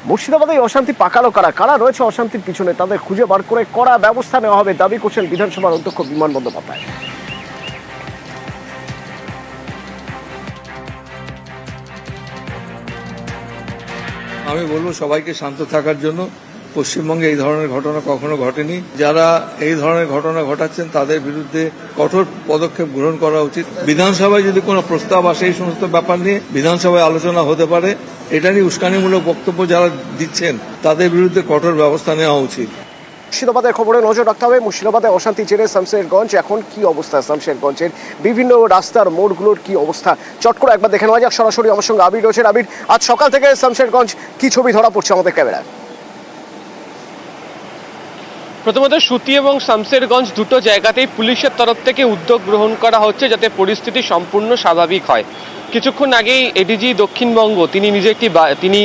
মুর্শিদাবাদে অশান্তি পাকালো কারা কারা রয়েছে অশান্তির পিছনে তাদের খুঁজে বার করে কড়া ব্যবস্থা নেওয়া হবে দাবি করছেন বিধানসভার অধ্যক্ষ বিমান বন্দ্যোপাধ্যায়। আমি বলবো সবাইকে শান্ত থাকার জন্য। পশ্চিমবঙ্গে এই ধরনের ঘটনা কখনো ঘটেনি। যারা এই ধরনের ঘটনা ঘটাচ্ছেন তাদের বিরুদ্ধে কঠোর পদক্ষেপ গ্রহণ করা উচিত। বিধানসভায় যদি কোনো প্রস্তাব আসে এই সমস্ত ব্যাপার নিয়ে বিধানসভায় আলোচনা হতে পারে। এটা নিয়ে উস্কানিমূলক বক্তব্য যারা দিচ্ছেন তাদের বিরুদ্ধে কঠোর ব্যবস্থা নেওয়া উচিত। মুর্শিদাবাদের খবরে নজর রাখতে হবে। মুর্শিদাবাদে অশান্তি জেরে শামশেরগঞ্জ এখন কি অবস্থা, শামশেরগঞ্জের বিভিন্ন রাস্তার মোড়গুলোর কি অবস্থা চট করে একবার দেখে নেওয়া যাক। সরাসরি আমার সঙ্গে আবির রয়েছেন। আবির, আজ সকাল থেকে শামশেরগঞ্জ কি ছবি ধরা পড়ছে আমাদের ক্যামেরায়? প্রথমত সুতি এবং শামশেরগঞ্জ দুটো জায়গাতেই পুলিশের তরফ থেকে উদ্যোগ গ্রহণ করা হচ্ছে যাতে পরিস্থিতি সম্পূর্ণ স্বাভাবিক হয়। কিছুক্ষণ আগেই এডিজি দক্ষিণবঙ্গ তিনি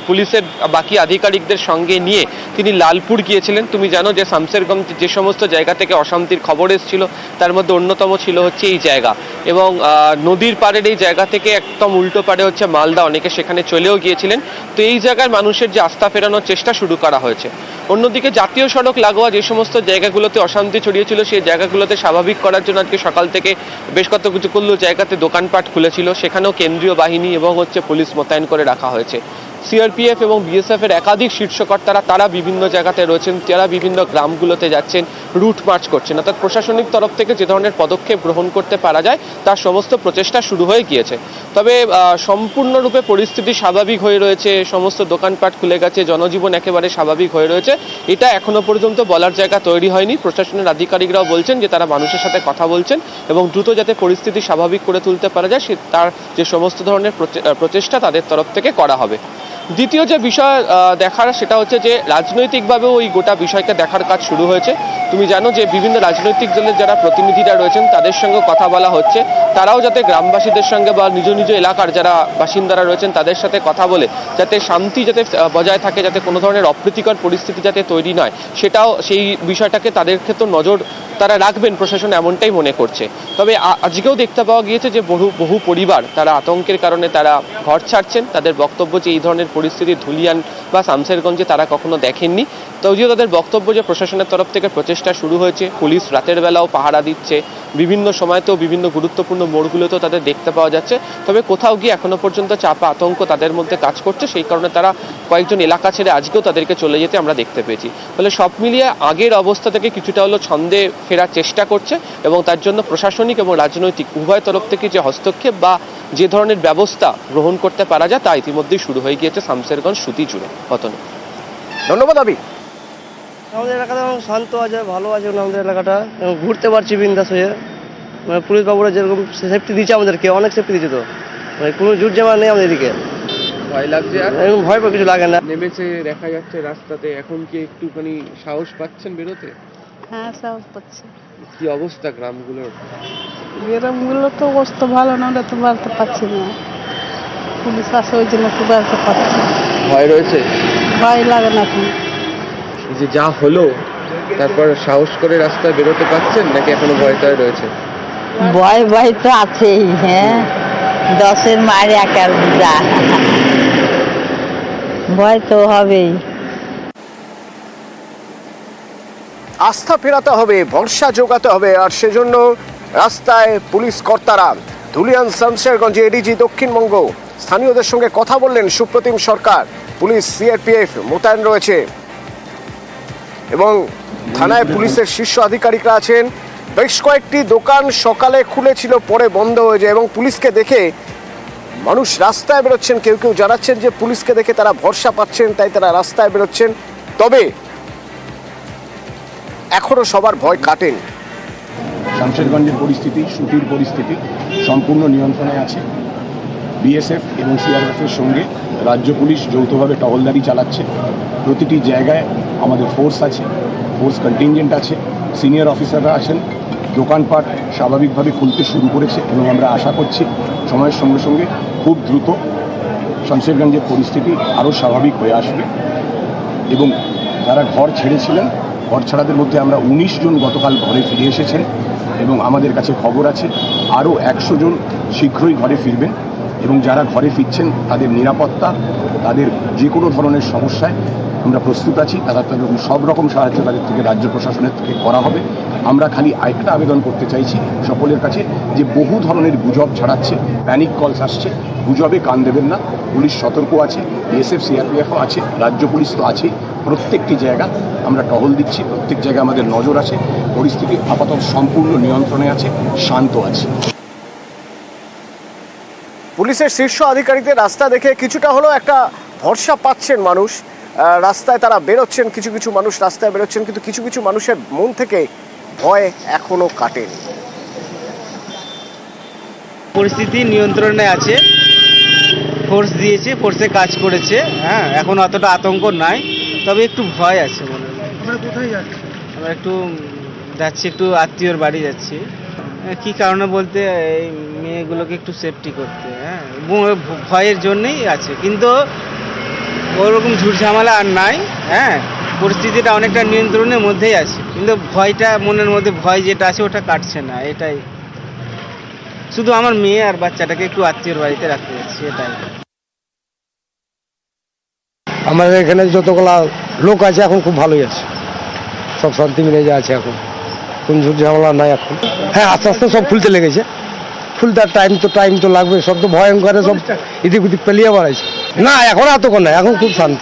পুলিশের বাকি আধিকারিকদের সঙ্গে নিয়ে তিনি লালপুর গিয়েছিলেন। তুমি জানো যে শামশেরগঞ্জ যে সমস্ত জায়গা থেকে অশান্তির খবর এসেছিল তার মধ্যে অন্যতম ছিল হচ্ছে এই জায়গা, এবং নদীর পাড়ের এই জায়গা থেকে একদম উল্টো পাড়ে হচ্ছে মালদা, অনেকে সেখানে চলেও গিয়েছিলেন। তো এই জায়গার মানুষের যে আস্থা ফেরানোর চেষ্টা শুরু করা হয়েছে। অন্যদিকে জাতীয় সড়ক লাগোয়া যে সমস্ত জায়গাগুলোতে অশান্তি ছড়িয়েছিল সেই জায়গাগুলোতে স্বাভাবিক করার জন্য আজকে সকাল থেকে বেশ কতগুলো জায়গাতে দোকানপাট খুলেছিল, সেখানেও কেন্দ্রীয় বাহিনী এবং হচ্ছে পুলিশ মোতায়েন করে রাখা হয়েছে। সিআরপিএফ এবং বিএসএফ এর একাধিক শীর্ষকর্তারা তারা বিভিন্ন জায়গাতে রয়েছেন, তারা বিভিন্ন গ্রামগুলোতে যাচ্ছেন, রুট মার্চ করছেন। অর্থাৎ প্রশাসনিক তরফ থেকে যে ধরনের পদক্ষেপ গ্রহণ করতে পারা যায় তার সমস্ত প্রচেষ্টা শুরু হয়ে গিয়েছে। তবে সম্পূর্ণরূপে পরিস্থিতি স্বাভাবিক হয়ে রয়েছে, সমস্ত দোকানপাট খুলে গেছে, জনজীবন একেবারে স্বাভাবিক হয়ে রয়েছে, এটা এখনো পর্যন্ত বলার জায়গা তৈরি হয়নি। প্রশাসনের আধিকারিকরাও বলছেন যে তারা মানুষের সাথে কথা বলছেন এবং দ্রুত যাতে পরিস্থিতি স্বাভাবিক করে তুলতে পারা যায় তার যে সমস্ত ধরনের প্রচেষ্টা তাদের তরফ থেকে করা হবে। দ্বিতীয় যে বিষয় দেখার সেটা হচ্ছে যে রাজনৈতিকভাবেও ওই গোটা বিষয়কে দেখার কাজ শুরু হয়েছে। তুমি জানো যে বিভিন্ন রাজনৈতিক দলের যারা প্রতিনিধিরা রয়েছেন তাদের সঙ্গে কথা বলা হচ্ছে, তারাও যাতে গ্রামবাসীদের সঙ্গে বা নিজ নিজ এলাকার যারা বাসিন্দারা রয়েছেন তাদের সাথে কথা বলে যাতে শান্তি যাতে বজায় থাকে, যাতে কোনো ধরনের অপ্রীতিকর পরিস্থিতি যাতে তৈরি নয়, সেটাও সেই বিষয়টাকে তাদের ক্ষেত্রে নজর তারা রাখবেন, প্রশাসন এমনটাই মনে করছে। তবে আজকেও দেখতে পাওয়া গিয়েছে যে বহু পরিবার তারা আতঙ্কের কারণে তারা ঘর ছাড়ছেন। তাদের বক্তব্য যে এই ধরনের পরিস্থিতি ধুলিয়ান বা শামশেরগঞ্জে তারা কখনো দেখেননি। যদিও তাদের বক্তব্য যে প্রশাসনের তরফ থেকে প্রচেষ্টা শুরু হয়েছে, পুলিশ রাতের বেলাও পাহারা দিচ্ছে, বিভিন্ন সময়তেও বিভিন্ন গুরুত্বপূর্ণ মোড়গুলোতেও তাদের দেখতে পাওয়া যাচ্ছে। তবে কোথাও গিয়ে এখনো পর্যন্ত চাপা আতঙ্ক তাদের মধ্যে কাজ করছে, সেই কারণে তারা কয়েকজন এলাকা ছেড়ে আজকেও তাদেরকে চলে যেতে আমরা দেখতে পেয়েছি। ফলে সব মিলিয়ে আগের অবস্থা থেকে কিছুটা হলো ছন্দে ফেরার চেষ্টা করছে এবং তার জন্য প্রশাসনিক এবং রাজনৈতিক উভয় তরফ থেকে যে হস্তক্ষেপ বা যে ধরনের ব্যবস্থা গ্রহণ করতে পারা যায় তা ইতিমধ্যেই শুরু হয়ে গিয়েছে শামশেরগঞ্জ সুতি জুড়ে। ধন্যবাদ আবির। আমাদের এলাকাটা শান্ত আছে, ভালো আছে আমাদের এলাকাটা, ঘুরতে পারছি বিন্দাস হয়ে। মানে পুলিশ বাবুরা যেরকম সেফটি দিচ্ছে আমাদেরকে, অনেক সেফটি দিচ্ছে, তো মানে কোনো জুট জামা নেই আমাদের এদিকে। ভয় লাগছে? এরকম ভয় পাওয়ার কিছু লাগে না। নেমেছে দেখা যাচ্ছে রাস্তাতে, এখন কি একটুখানি সাহস পাচ্ছেন বেরোতে? হ্যাঁ, সাহস পাচ্ছি। কি অবস্থা গ্রামগুলোর? গ্রামগুলো তো অবস্থা ভালো না, ওটা তো বেরোতে পারছি না, পুলিশ আসে ওই জন্য তো বেরোতে পারছি না। ভয় রয়েছে? ভয় লাগে না এখন। এই যে যা হলো তারপর সাহস করে রাস্তায় বেরোতে পারছেন নাকি এখনো ভয়টাই রয়েছে? ভয় তো আছেই। হ্যাঁ, 10-এর মারে একার বুঝা, ভয় তো হবেই। আস্থা ফেরাতে হবে, ভরসা জোগাতে হবে, আর সেজন্য রাস্তায় পুলিশ কর্তারা। ধুলিয়ান শামশেরগঞ্জে এডিজি দক্ষিণবঙ্গ স্থানীয়দের সঙ্গে কথা বললেন সুপ্রতিম সরকার। পুলিশ সিআরপিএফ মোতায়েন রয়েছে এবং থানায় পুলিশের শীর্ষ আধিকারিকরা আছেন। বেশ কয়েকটি দোকান সকালে খুলেছিল, পরে বন্ধ হয়ে যায় এবং পুলিশকে দেখে মানুষ রাস্তায় বেরোচ্ছেন। কেউ কেউ জানাচ্ছেন যে পুলিশকে দেখে তারা ভরসা পাচ্ছেন, তাই তারা রাস্তায় বেরোচ্ছেন। তবে এখনো সবার ভয় কাটেনি। শামশেরগঞ্জের পরিস্থিতি, সুতির পরিস্থিতি সম্পূর্ণ নিয়ন্ত্রণে আছে। বিএসএফ এবং সিআরপিএফের সঙ্গে রাজ্য পুলিশ যৌথভাবে টহলদারি চালাচ্ছে। প্রতিটি জায়গায় আমাদের ফোর্স আছে, ফোর্স কন্টিনজেন্ট আছে, সিনিয়র অফিসাররা আছেন। দোকানপাট স্বাভাবিকভাবে খুলতে শুরু করেছে এবং আমরা আশা করছি সময়ের সঙ্গে সঙ্গে খুব দ্রুত শামশেরগঞ্জের পরিস্থিতি আরও স্বাভাবিক হয়ে আসবে। এবং যারা ঘর ছেড়েছিলেন, ঘর ছাড়াদের মধ্যে আমরা 19 জন গতকাল ঘরে ফিরে এসেছেন এবং আমাদের কাছে খবর আছে আরও 100 জন শীঘ্রই ঘরে ফিরবেন এবং যারা ঘরে ফিরছেন তাদের নিরাপত্তা, তাদের যে কোনো ধরনের সমস্যায় আমরা প্রস্তুত আছি। তাদের সব রকম সাহায্য তাদের থেকে রাজ্য প্রশাসনের থেকে করা হবে। আমরা খালি একটা আবেদন করতে চাইছি সকলের কাছে যে বহু ধরনের গুজব ছড়াচ্ছে, প্যানিক কলস আসছে, গুজবে কান দেবেন না। পুলিশ সতর্ক আছে, বিএসএফ সিআরপিএফও আছে, রাজ্য পুলিশ তো আছেই। প্রত্যেকটি জায়গা আমরা টহল দিচ্ছি, প্রত্যেক জায়গায় আমাদের নজর আছে। পরিস্থিতি আপাতত সম্পূর্ণ নিয়ন্ত্রণে আছে, শান্ত আছে। পুলিশের শীর্ষ আধিকারিকদের রাস্তা দেখে কিছুটা হলেও একটা ভরসা পাচ্ছেন মানুষ। রাস্তায় তারা বেরোচ্ছেন, কিছু কিছু মানুষ রাস্তায় বেরোচ্ছেন, কিন্তু কিছু কিছু মানুষের মন থেকে ভয় এখনো কাটেনি। পরিস্থিতি নিয়ন্ত্রণে আছে, ফোর্স দিয়েছে, ফোর্সে কাজ করেছে। হ্যাঁ, এখন অতটা আতঙ্ক নাই, তবে একটু ভয় আছে মনে হয়। আমরা কোথায় যাচ্ছি? আমরা একটু যাচ্ছি, একটু আত্মীয়র বাড়ি যাচ্ছি। কি কারণে বলতে, এই মেয়েগুলোকে একটু সেফটি করতে। হ্যাঁ, ভয়ের জন্যই আছে, কিন্তু ওরকম ঝুটঝামেলা আর নাই। হ্যাঁ, পরিস্থিতিটা অনেকটা নিয়ন্ত্রণের মধ্যেই আছে, কিন্তু ভয়টা মনের মধ্যে, ভয় যেটা আছে ওটা কাটছে না। এটাই শুধু আমার মেয়ে আর বাচ্চাটাকে একটু আত্মীয়র বাড়িতে রাখতে যাচ্ছি, এটাই। আমাদের এখানে যতগুলা লোক আছে এখন খুব ভালোই আছে, সব শান্তি মিলে যে আছে এখন, কোন ঝুট ঝামেলা নাই এখন। হ্যাঁ, আস্তে আস্তে সব খুলতে লেগেছে, খুলতে টাইম তো লাগবে। সব তো ভয়ঙ্করে সব এদিক ওদিক পেলিয়ে বেড়াইছে। না, এখন এতক্ষণ নাই, এখন খুব শান্ত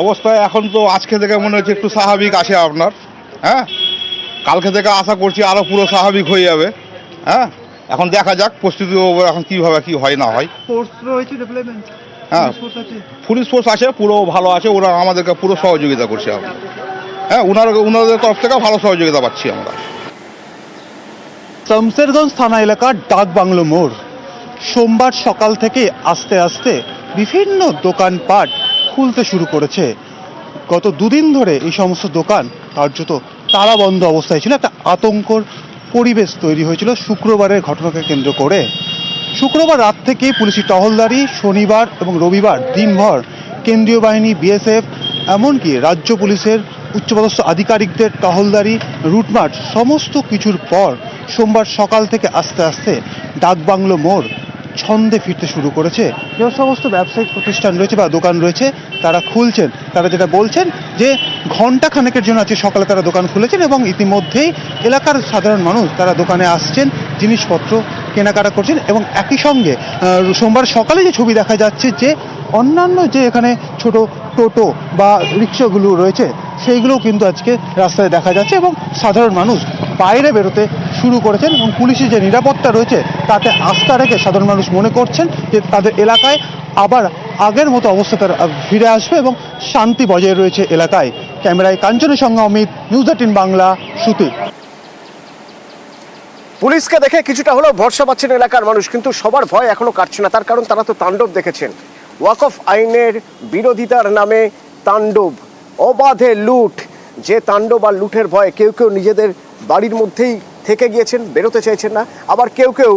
অবস্থায়। এখন তো আজকে থেকে মনে হচ্ছে একটু স্বাভাবিক আছে আপনার। হ্যাঁ, কালকে থেকে আশা করছি আরো পুরো স্বাভাবিক হয়ে যাবে। হ্যাঁ, এখন দেখা যাক পরিস্থিতি এখন কিভাবে কি হয় না হয়। ফোর্স রয়েছে, ডেভেলপমেন্ট। হ্যাঁ, পুলিশ ফোর্স আছে, পুরো ভালো আছে, ওরা আমাদেরকে পুরো সহযোগিতা করছে আমরা। হ্যাঁ, ওনাদের তরফ থেকে ভালো সহযোগিতা পাচ্ছি আমরা। শামশেরগঞ্জ থানা এলাকার ডাক বাংলো মোড়, সোমবার সকাল থেকে আস্তে আস্তে বিভিন্ন দোকানপাট খুলতে শুরু করেছে। গত দুদিন ধরে এই সমস্ত দোকান কার্যত তালাবন্ধ অবস্থায় ছিল। একটা আতঙ্কর পরিবেশ তৈরি হয়েছিল শুক্রবারের ঘটনাকে কেন্দ্র করে। শুক্রবার রাত থেকে পুলিশি টহলদারি, শনিবার এবং রবিবার দিনভর কেন্দ্রীয় বাহিনী, বিএসএফ, এমনকি রাজ্য পুলিশের উচ্চপদস্থ আধিকারিকদের টহলদারি, রুটমার্চ সমস্ত কিছুর পর সোমবার সকাল থেকে আস্তে আস্তে ডাকবাংলো মোড় ছন্দে ফিরতে শুরু করেছে। যে সমস্ত ব্যবসায়িক প্রতিষ্ঠান রয়েছে বা দোকান রয়েছে তারা খুলছেন। তারা যেটা বলছেন যে ঘন্টা খানেকের জন্য আজকে সকালে তারা দোকান খুলেছেন এবং ইতিমধ্যেই এলাকার সাধারণ মানুষ তারা দোকানে আসছেন, জিনিসপত্র কেনাকাটা করছেন। এবং একই সঙ্গে সোমবার সকালে যে ছবি দেখা যাচ্ছে যে অন্যান্য যে এখানে ছোট টোটো বা রিক্সাগুলো রয়েছে সেইগুলোও কিন্তু আজকে রাস্তায় দেখা যাচ্ছে এবং সাধারণ মানুষ বাইরে বেরোতে শুরু করেছেন। এবং পুলিশের যে নিরাপত্তা রয়েছে তাতে আস্থা রেখে সাধারণ মানুষ মনে করছেন যে তাদের এলাকায় আবার আগের মতো অবস্থা তারা ফিরে আসবে এবং শান্তি বজায় রয়েছে এলাকায়। ক্যামেরায় কাঞ্চনের সঙ্গে অমিত, নিউজ 18 বাংলা, সুতি। পুলিশকে দেখে কিছুটা হলেও ভরসা পাচ্ছেন এলাকার মানুষ, কিন্তু সবার ভয় এখনো কাটছে না। তার কারণ তারা তো তাণ্ডব দেখেছেন। ওয়াকফ আইনের বিরোধিতার নামে তাণ্ডব, অবাধে লুট। যে তাণ্ডব আর লুটের ভয়ে কেউ কেউ নিজেদের বাড়ির মধ্যেই থেকে গিয়েছেন, বেরোতে চাইছেন না। আবার কেউ কেউ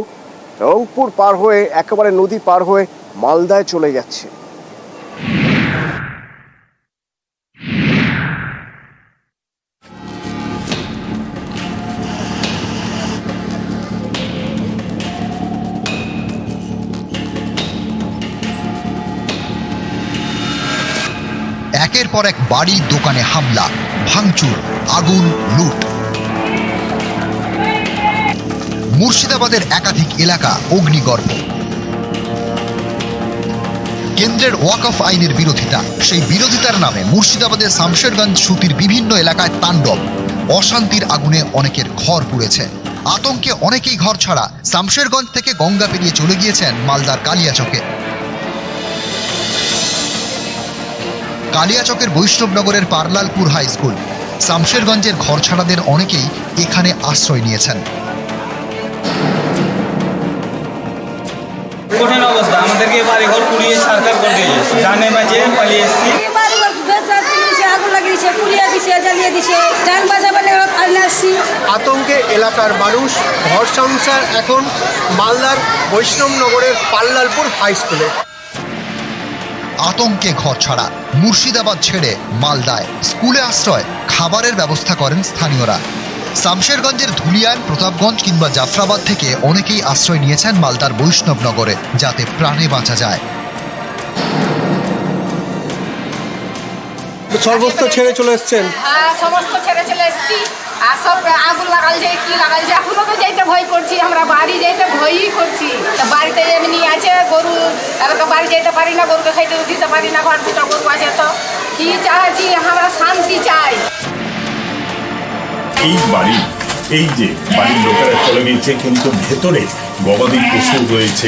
রংপুর পার হয়ে একেবারে নদী পার হয়ে মালদায় চলে যাচ্ছে। একের পর এক বাড়ি, দোকানে হামলা, ভাঙচুর, আগুন, লুট। মুর্শিদাবাদের একাধিক এলাকা অগ্নিগর্ভ। কেন্দ্রের ওয়াকফ আইনের বিরোধিতা, সেই বিরোধিতার নামে মুর্শিদাবাদের শামশেরগঞ্জ সুতির বিভিন্ন এলাকায় তাণ্ডব। অশান্তির আগুনে অনেকের ঘর পুড়েছে। আতঙ্কে অনেকেই ঘর ছাড়া শামশেরগঞ্জ থেকে গঙ্গা পেরিয়ে চলে গিয়েছেন মালদার কালিয়াচকে। কালিয়াচকের বৈষ্ণবনগরের পারলালপুর হাই স্কুল, শামশেরগঞ্জের ঘরছাড়াদের অনেকেই এখানে আশ্রয় নিয়েছেন। কঠিন অবস্থা, আমাদেরকে বাড়ি ঘর পুড়িয়ে সরকার করে দিয়েছে, জানে বাজে পালিয়ে এসেছি। আতঙ্কে এলাকার মানুষ, ঘর সংসার এখন মালদার বৈষ্ণবনগরের পারলালপুর হাই স্কুলে। আতঙ্কে ঘর ছাড়া, মুর্শিদাবাদ ছেড়ে মালদায় স্কুলে আশ্রয়, খাবারের ব্যবস্থা করেন স্থানীয়রা। শামশেরগঞ্জের ধুলিয়ান, প্রতাপগঞ্জ কিংবা জাফরাবাদ থেকে অনেকেই আশ্রয় নিয়েছেন মালদার বৈষ্ণবনগরে, যাতে প্রাণে বাঁচা যায়। সর্বস্ব ছেড়ে চলে এসছেন? হ্যাঁ, সমস্ত ছেড়ে চলে এসেছি। আর সব আগুন লাগাল যায়, কি লাগাল যায়, এখনো তো যেতে ভয় করছি, আমরা বাড়ি যেতে ভয়ই করছি। বাড়িতে এমনি আছে গরু, এলাকা বাড়ি যেতে পারি না, গরুকে খাইতে দিতে পারি না, ঘর দুটো গরু আছে। তো কি চাইছি, আমরা শান্তি চাই। এই বাড়ি, এই যে বাড়ির লোকেরা চলে গিয়েছে, কিন্তু ভেতরে গবাদি পশু রয়েছে,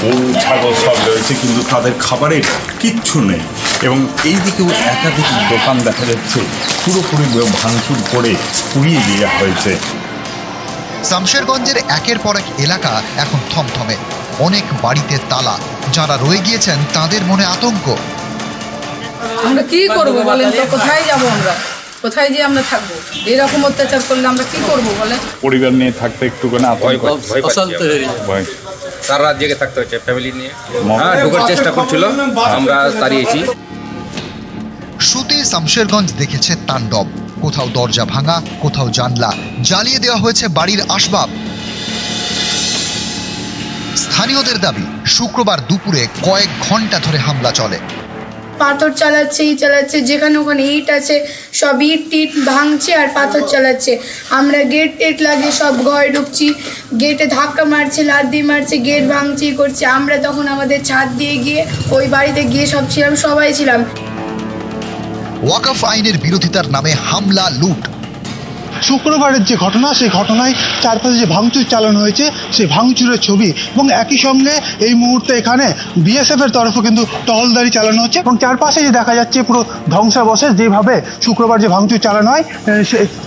গরু ছাগল সব রয়েছে, কিন্তু তাদের খাবারের কিচ্ছু নেই। এবং এই দিকেও একাধিক দোকান দেখা যাচ্ছে পুরোপুরি ভাঙচুর করে পুড়িয়ে দেওয়া হয়েছে। শামশেরগঞ্জের একের পর এক এলাকা এখন থমথমে, অনেক বাড়িতে তালা। যারা রয়ে গিয়েছেন তাদের মনে আতঙ্ক। আমরা কি করবো বলেন তো, কোথায় যাবো আমরা, কোথায় গিয়ে আমরা থাকবো? এরকম অত্যাচার করলে আমরা কি করবো বলেন? পরিবার নিয়ে থাকতে একটুখানি ভয়, সারা রাত জেগে থাকতে হচ্ছে ফ্যামিলি নিয়ে। হ্যাঁ, ঢোকার চেষ্টা করছিল, আমরা তাড়িয়েছি। সুতি শামশেরগঞ্জ দেখেছে তাণ্ডব। কোথাও দরজা ভাঙা, কোথাও জানলা জ্বালিয়ে দেওয়া হয়েছে বাড়ির আসবাব। স্থানীয়দের দাবি, শুক্রবার দুপুরে কয়েক ঘন্টা ধরে হামলা চলে। পাথর চালাচ্ছে, যেখানে ওখানে ইট আছে সব ইট টিট ভাঙছে আর পাথর চালাচ্ছে। আমরা গেট টেট লাগিয়ে সব ঘরে ঢুকছি, গেটে ধাক্কা মারছে, লাথি মারছে, গেট ভাঙচি করছে। আমরা তখন আমাদের ছাদ দিয়ে গিয়ে ওই বাড়িতে গিয়ে সব ছিলাম, সবাই ছিলাম। ওয়াকফ আইনের বিরোধিতার নামে হামলা, লুট। শুক্রবারের যে ঘটনা, সেই ঘটনায় চারপাশে যে ভাঙচুর চালানো হয়েছে, সেই ভাঙচুরের ছবি, এবং একই সঙ্গে এই মুহূর্তে এখানে বিএসএফ এর তরফে কিন্তু টহলদারি চালানো হচ্ছে, এবং চারপাশে যে দেখা যাচ্ছে পুরো ধ্বংসাবশেষ, যেভাবে শুক্রবার যে ভাঙচুর চালানো হয়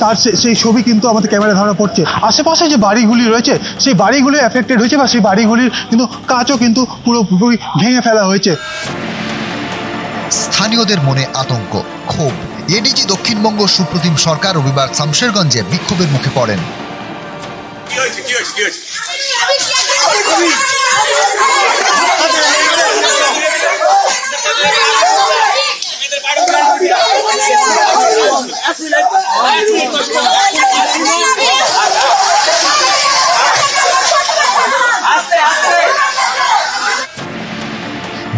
তার সেই ছবি কিন্তু আমাদের ক্যামেরা ধরা পড়ছে। আশেপাশে যে বাড়িগুলি রয়েছে, সেই বাড়িগুলি এফেক্টেড হয়েছে, বা সেই বাড়িগুলির কিন্তু কাঁচও কিন্তু পুরোপুরি ভেঙে ফেলা হয়েছে। স্থানীয়দের মনে আতঙ্ক, ক্ষোভ। এডিজি দক্ষিণবঙ্গ সুপ্রতিম সরকার রবিবার শামশেরগঞ্জে বিক্ষোভের মুখে পড়েন।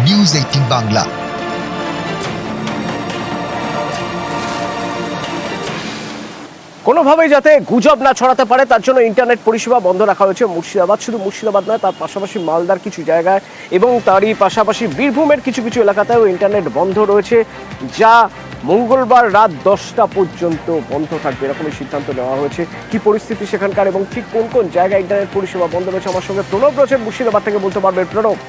নিউজ 18 বাংলা। কোনোভাবেই যাতে গুজব না ছড়াতে পারে তার জন্য ইন্টারনেট পরিষেবা বন্ধ রাখা হয়েছে মুর্শিদাবাদ, শুধু মুর্শিদাবাদ নয়, তার পাশাপাশি মালদার কিছু জায়গায় এবং তারই পাশাপাশি বীরভূমের কিছু কিছু এলাকাতেও ইন্টারনেট বন্ধ রয়েছে, যা মঙ্গলবার রাত 10টা পর্যন্ত বন্ধ থাকবে, এরকমই সিদ্ধান্ত নেওয়া হয়েছে। কি পরিস্থিতি সেখানকার এবং ঠিক কোন কোন জায়গায় ইন্টারনেট পরিষেবা বন্ধ রয়েছে, আমার সঙ্গে প্রণব রয়েছে মুর্শিদাবাদ থেকে, বলতে পারবেন প্রণব?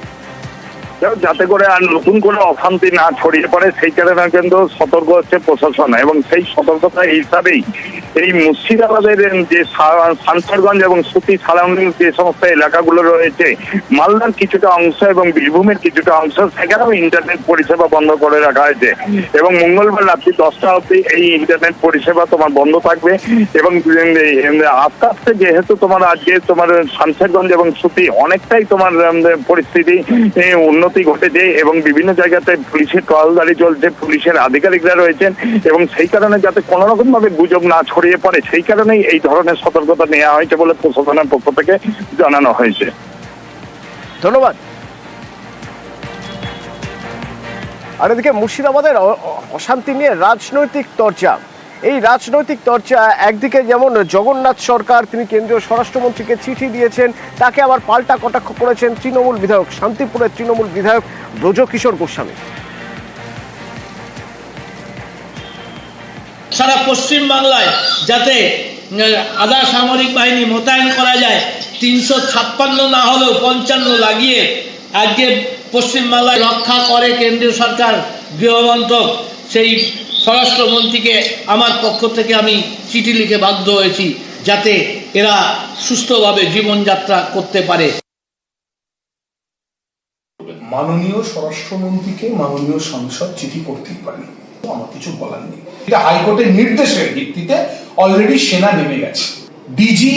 যাতে করে আর নতুন কোনো অশান্তি না ছড়িয়ে পড়ে সেই কারণে কিন্তু সতর্ক হচ্ছে প্রশাসন, এবং সেই সতর্কতা হিসাবেই এই মুর্শিদাবাদের যে শামশেরগঞ্জ এবং সুতি সারাউন্ডিং যে সমস্ত এলাকাগুলো রয়েছে, মালদার কিছুটা অংশ এবং বীরভূমের কিছুটা অংশ, সেখানেও ইন্টারনেট পরিষেবা বন্ধ করে রাখা হয়েছে। এবং মঙ্গলবার রাত্রি 10টা অবধি এই ইন্টারনেট পরিষেবা তোমার বন্ধ থাকবে। এবং আস্তে আস্তে যেহেতু তোমার আজকে তোমার শামশেরগঞ্জ এবং সুতি অনেকটাই তোমার পরিস্থিতি উন্নতি ঘটেছে, এবং বিভিন্ন জায়গাতে পুলিশের টহলদারি চলছে, পুলিশের আধিকারিকরা রয়েছেন, এবং সেই কারণে যাতে কোনো রকম ভাবে গুজব না ছড়িয়ে পড়ে সেই কারণেই এই ধরনের সতর্কতা নেওয়া হয়েছে বলে প্রশাসনের পক্ষ থেকে জানানো হয়েছে। ধন্যবাদ। আর এদিকে মুর্শিদাবাদের অশান্তি নিয়ে রাজনৈতিক চর্চা, এই রাজনৈতিক চর্চা একদিকে যেমন জগন্নাথ সরকার, তিনি কেন্দ্রীয় স্বরাষ্ট্রমন্ত্রীকে চিঠি দিয়েছেন, তাকে আবার পাল্টা কটাক্ষ করেছেন তৃণমূল বিধায়ক, শান্তিপুরের তৃণমূল বিধায়ক ব্রজকিশোর গোস্বামী। সারা পশ্চিম বাংলায় যাতে আধা সামরিক বাহিনী মোতায়েন করা যায়, 356 না হলেও 55 লাগিয়ে আজকে পশ্চিমবাংলায় রক্ষা করে কেন্দ্রীয় সরকার, গৃহমন্ত্রক, সেই স্বরাষ্ট্রমন্ত্রীকে আমার পক্ষ থেকে আমি চিঠি লিখে বাধ্য হয়েছি যাতে এরা সুস্থভাবে জীবনযাত্রা করতে পারে। মাননীয় স্বরাষ্ট্রমন্ত্রীকে মাননীয় সাংসদ চিঠি করতেই পারেন, আমার কিছু বলার নেই। এটা হাইকোর্টের নির্দেশের ভিত্তিতে অলরেডি সেনা নেমে গেছে। ডিজি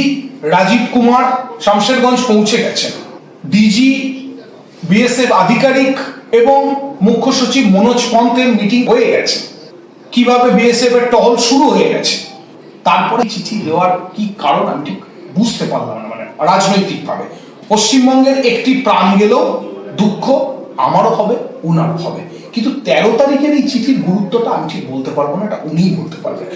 রাজীব কুমার শামশেরগঞ্জ পৌঁছে গেছেন, ডিজি বিএসএফ আধিকারিক এবং মুখ্য সচিব মনোজ পন্থের মিটিং হয়ে গেছে। কিভাবে বিএসএফ এর টহল শুরু হয়ে গেছে তারপরে চিঠি দেওয়ার কি কারণ আমি ঠিক বুঝতে পারলাম না, মানে রাজনৈতিকভাবে পশ্চিমবঙ্গের একটি প্রাণ গেলেও দুঃখ আমারও হবে, উনারও হবে, কিন্তু 13 তারিখের এই চিঠির গুরুত্বটা আমি ঠিক বলতে পারবো না, এটা উনিই বলতে পারবেন।